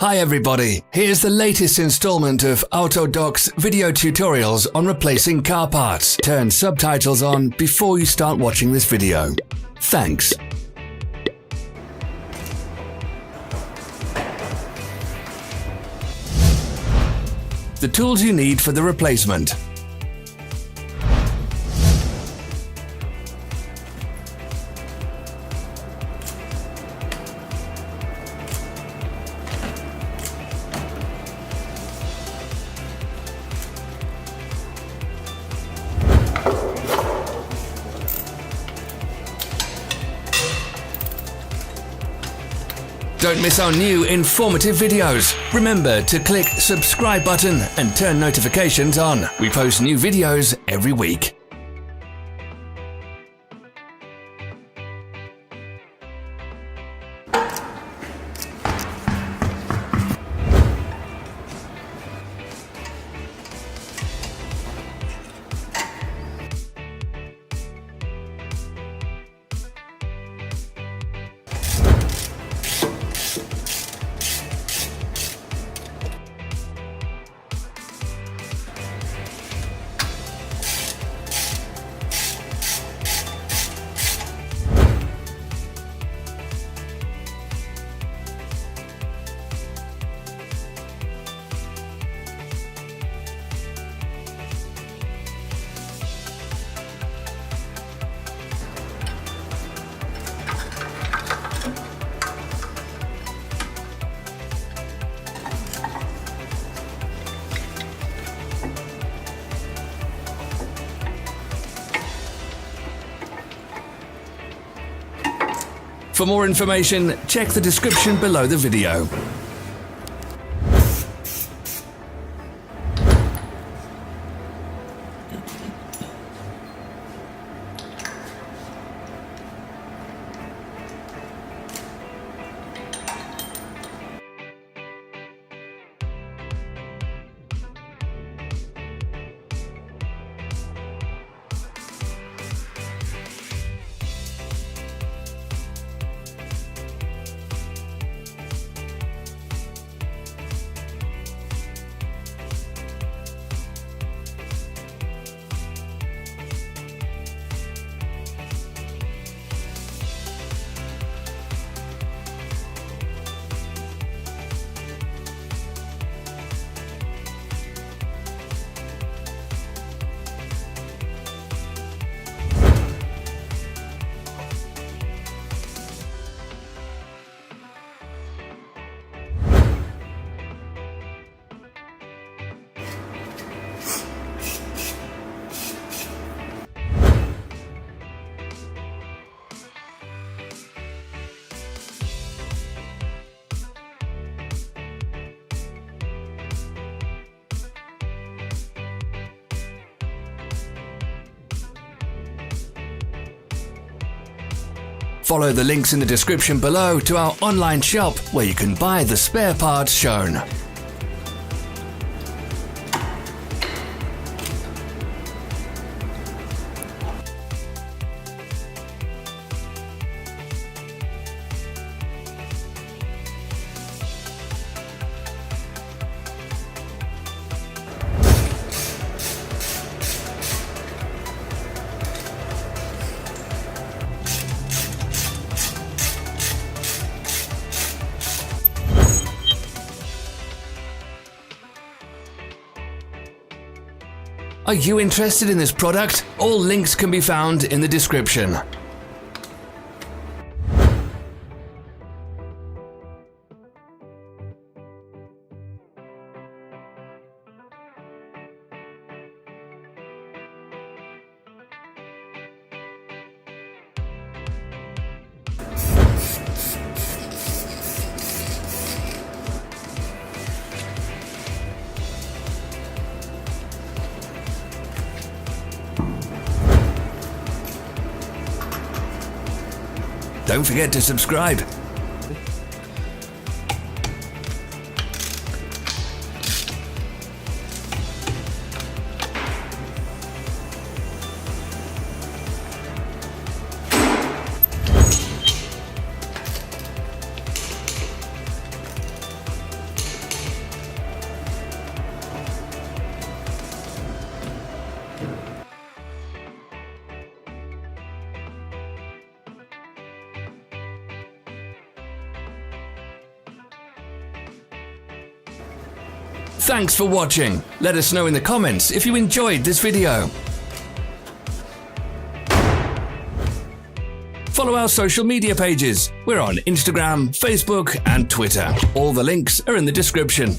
Hi everybody, here's the latest installment of Autodoc's video tutorials on replacing car parts. Turn subtitles on before you start watching this video. Thanks. The tools you need for the replacement. Don't miss our new informative videos. Remember to click subscribe button and turn notifications on. We post new videos every week. For more information, check the description below the video. Follow the links in the description below to our online shop where you can buy the spare parts shown. Are you interested in this product? All links can be found in the description. Don't forget to subscribe. Thanks for watching. Let us know in the comments if you enjoyed this video. Follow our social media pages. We're on Instagram, Facebook, and Twitter. All the links are in the description.